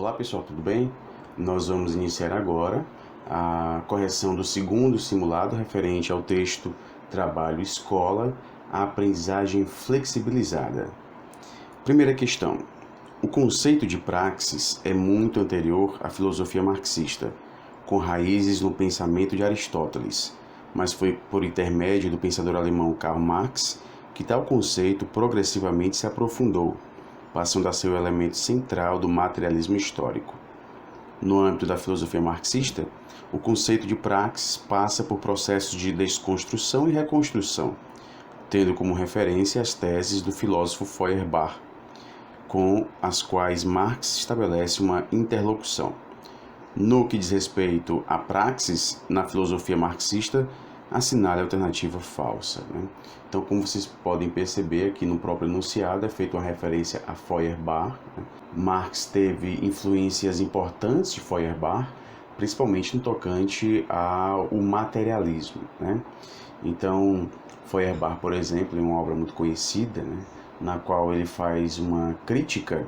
Olá pessoal, tudo bem? Nós vamos iniciar agora a correção do segundo simulado referente ao texto Trabalho Escola, a aprendizagem flexibilizada. Primeira questão. O conceito de praxis é muito anterior à filosofia marxista, com raízes no pensamento de Aristóteles, mas foi por intermédio do pensador alemão Karl Marx que tal conceito progressivamente se aprofundou, passando a ser o elemento central do materialismo histórico. No âmbito da filosofia marxista, o conceito de praxis passa por processos de desconstrução e reconstrução, tendo como referência as teses do filósofo Feuerbach, com as quais Marx estabelece uma interlocução. No que diz respeito à praxis, na filosofia marxista, assinale a alternativa falsa. Então, como vocês podem perceber aqui no próprio enunciado, é feita uma referência a Feuerbach. Marx teve influências importantes de Feuerbach, principalmente no tocante ao materialismo. Então, Feuerbach, por exemplo, é uma obra muito conhecida, na qual ele faz uma crítica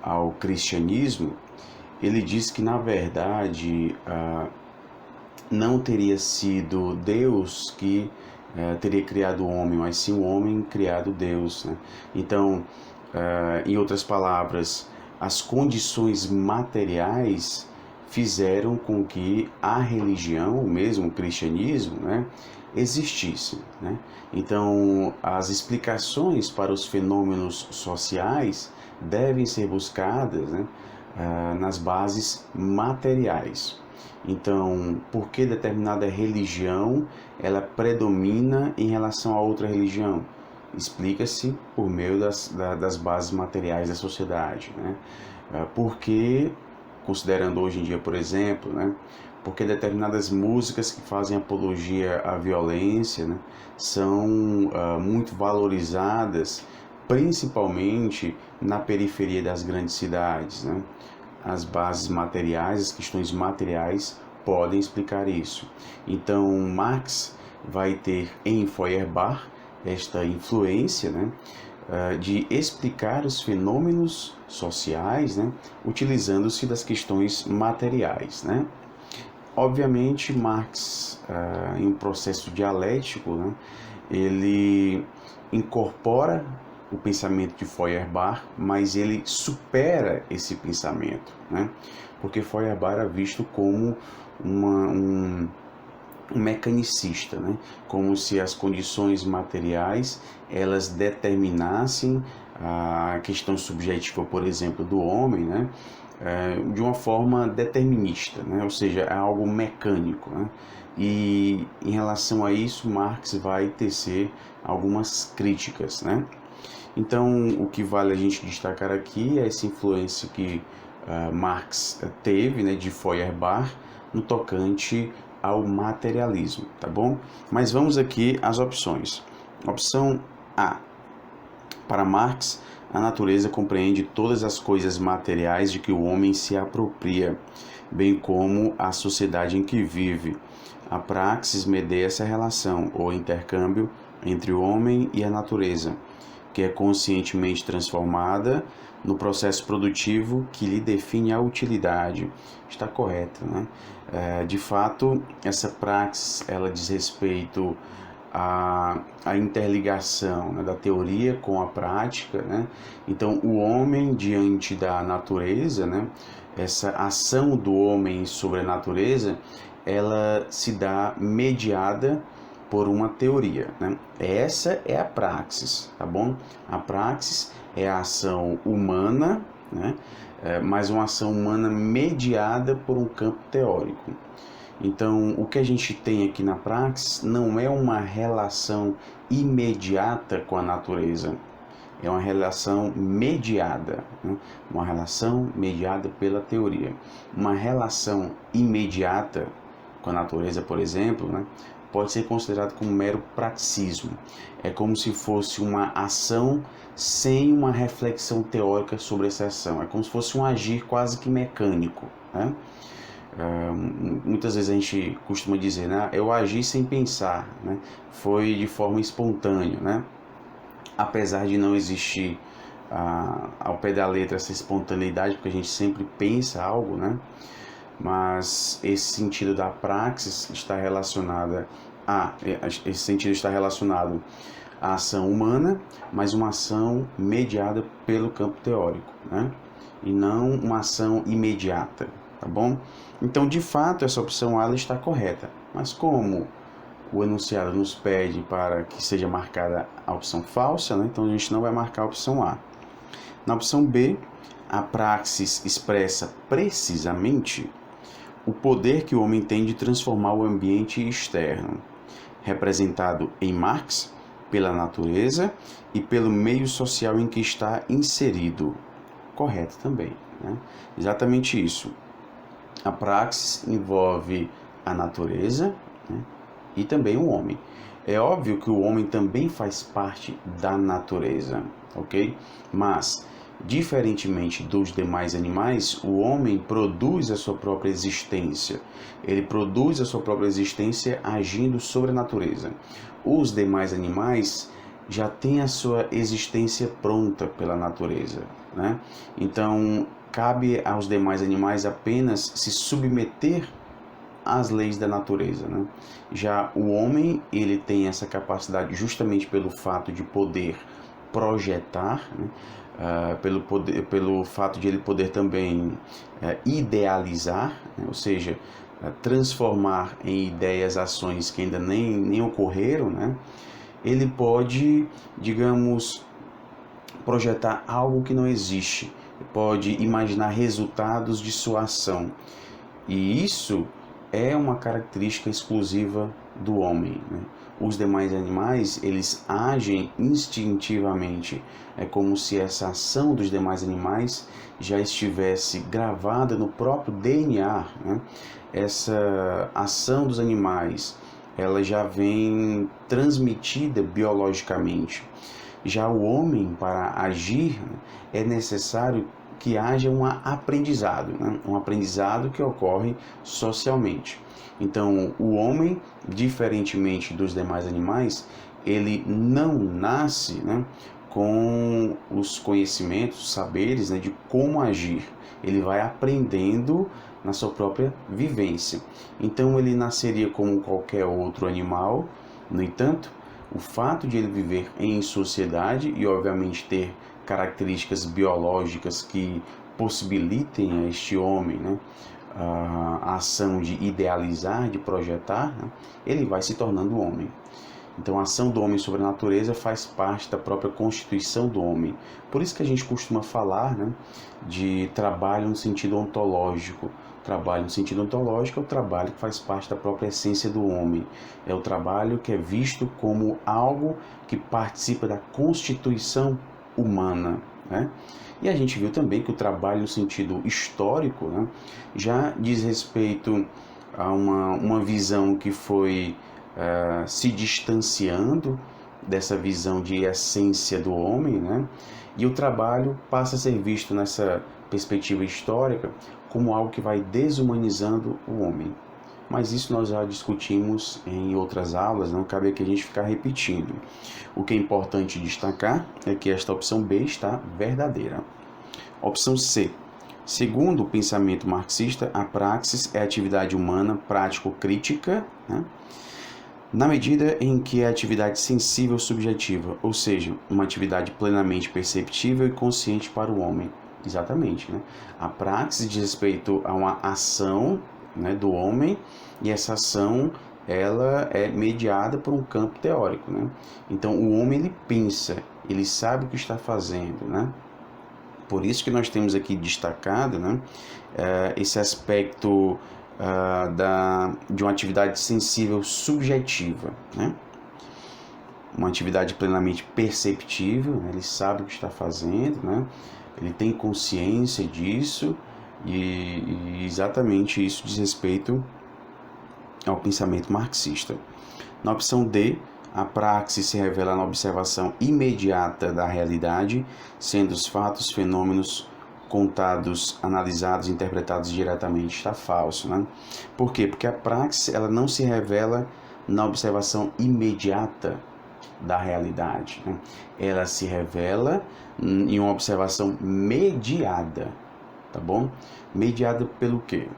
ao cristianismo. Ele diz que, na verdade, não teria sido Deus que teria criado o homem, mas sim o homem criado Deus. Então, em outras palavras, as condições materiais fizeram com que a religião, mesmo o cristianismo, existisse. Então, as explicações para os fenômenos sociais devem ser buscadas nas bases materiais. Então, por que determinada religião ela predomina em relação a outra religião? Explica-se por meio das bases materiais da sociedade. Porque, considerando hoje em dia, por exemplo, porque determinadas músicas que fazem apologia à violência são muito valorizadas, principalmente na periferia das grandes cidades. As bases materiais, as questões materiais podem explicar isso. Então, Marx vai ter em Feuerbach esta influência de explicar os fenômenos sociais, utilizando-se das questões materiais. Obviamente, Marx, em um processo dialético, ele incorpora o pensamento de Feuerbach, mas ele supera esse pensamento, porque Feuerbach era visto como um mecanicista, como se as condições materiais elas determinassem a questão subjetiva, por exemplo, do homem, de uma forma determinista, ou seja, é algo mecânico. E em relação a isso, Marx vai tecer algumas críticas. Então, o que vale a gente destacar aqui é essa influência que Marx teve de Feuerbach no tocante ao materialismo, tá bom? Mas vamos aqui às opções. Opção A. Para Marx, a natureza compreende todas as coisas materiais de que o homem se apropria, bem como a sociedade em que vive. A praxis medeia essa relação, ou intercâmbio, entre o homem e a natureza, que é conscientemente transformada no processo produtivo que lhe define a utilidade. Está correto, De fato, essa praxis, ela diz respeito à interligação da teoria com a prática, Então, o homem diante da natureza, essa ação do homem sobre a natureza, ela se dá mediada por uma teoria, Essa é a praxis, tá bom? A praxis é a ação humana, mas uma ação humana mediada por um campo teórico. Então, o que a gente tem aqui na praxis não é uma relação imediata com a natureza, é uma relação mediada, uma relação mediada pela teoria. Uma relação imediata com a natureza, por exemplo, pode ser considerado como mero praticismo. É como se fosse uma ação sem uma reflexão teórica sobre essa ação. É como se fosse um agir quase que mecânico. Muitas vezes a gente costuma dizer, eu agi sem pensar, foi de forma espontânea, apesar de não existir ao pé da letra essa espontaneidade, porque a gente sempre pensa algo, né? Mas esse sentido da praxis está relacionado à ação humana, mas uma ação mediada pelo campo teórico, né? E não uma ação imediata, tá bom? Então, de fato, essa opção A ela está correta, mas como o enunciado nos pede para que seja marcada a opção falsa, né? Então a gente não vai marcar a opção A. Na opção B, a praxis expressa precisamente o poder que o homem tem de transformar o ambiente externo, representado em Marx pela natureza e pelo meio social em que está inserido. Correto também, né? Exatamente isso. A praxis envolve a natureza, né? E também o homem. É óbvio que o homem também faz parte da natureza, ok? Mas, diferentemente dos demais animais, o homem produz a sua própria existência. Ele produz a sua própria existência agindo sobre a natureza. Os demais animais já têm a sua existência pronta pela natureza, né? Então, cabe aos demais animais apenas se submeter às leis da natureza, né? Já o homem, ele tem essa capacidade justamente pelo fato de poder projetar, né? Pelo fato de ele poder também idealizar, né? Ou seja, transformar em ideias ações que ainda nem ocorreram, né? Ele pode, digamos, projetar algo que não existe, pode imaginar resultados de sua ação. E isso é uma característica exclusiva do homem, né? Os demais animais, eles agem instintivamente. É como se essa ação dos demais animais já estivesse gravada no próprio DNA, né? Essa ação dos animais, ela já vem transmitida biologicamente. Já o homem, para agir, é necessário que haja um aprendizado, né? Um aprendizado que ocorre socialmente. Então, o homem, diferentemente dos demais animais, ele não nasce, né, com os conhecimentos, os saberes, né, de como agir. Ele vai aprendendo na sua própria vivência. Então, ele nasceria como qualquer outro animal. No entanto, o fato de ele viver em sociedade e, obviamente, ter características biológicas que possibilitem a este homem, né, a ação de idealizar, de projetar, né, ele vai se tornando homem. Então, a ação do homem sobre a natureza faz parte da própria constituição do homem. Por isso que a gente costuma falar, né, de trabalho no sentido ontológico. Trabalho no sentido ontológico é o trabalho que faz parte da própria essência do homem. É o trabalho que é visto como algo que participa da constituição humana, né? E a gente viu também que o trabalho no sentido histórico, né, já diz respeito a uma visão que foi se distanciando dessa visão de essência do homem, né? E o trabalho passa a ser visto nessa perspectiva histórica como algo que vai desumanizando o homem. Mas isso nós já discutimos em outras aulas, não cabe aqui a gente ficar repetindo. O que é importante destacar é que esta opção B está verdadeira. Opção C. Segundo o pensamento marxista, a praxis é a atividade humana prático-crítica, né, na medida em que é atividade sensível subjetiva, ou seja, uma atividade plenamente perceptível e consciente para o homem. Exatamente, né? A praxis diz respeito a uma ação, né, do homem, e essa ação ela é mediada por um campo teórico, né? Então o homem ele pensa, ele sabe o que está fazendo, né? Por isso que nós temos aqui destacado, né, esse aspecto de uma atividade sensível subjetiva, né? Uma atividade plenamente perceptível, né? Ele sabe o que está fazendo, né? Ele tem consciência disso e exatamente isso diz respeito ao pensamento marxista. Na opção D, a praxis se revela na observação imediata da realidade, sendo os fatos, fenômenos contados, analisados, interpretados diretamente. Está falso, né? Por quê? Porque a praxis ela não se revela na observação imediata da realidade, né? Ela se revela em uma observação mediada, tá bom? Mediada pelo quê?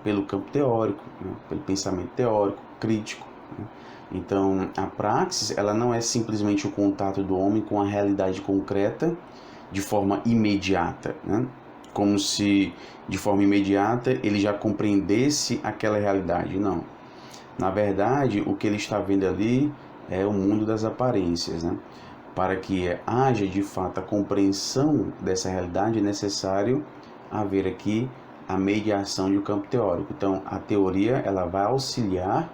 Pelo campo teórico, né? Pelo pensamento teórico, crítico, né? Então, a praxis, ela não é simplesmente o contato do homem com a realidade concreta de forma imediata, né? Como se de forma imediata ele já compreendesse aquela realidade. Não. Na verdade, o que ele está vendo ali é o mundo das aparências, né? Para que haja de fato a compreensão dessa realidade, é necessário haver aqui a mediação de um campo teórico. Então, a teoria ela vai auxiliar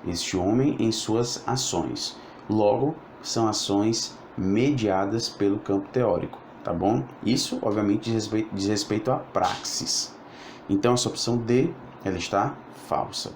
este homem em suas ações. Logo, são ações mediadas pelo campo teórico, tá bom? Isso, obviamente, diz respeito à praxis. Então, essa opção D, ela está falsa.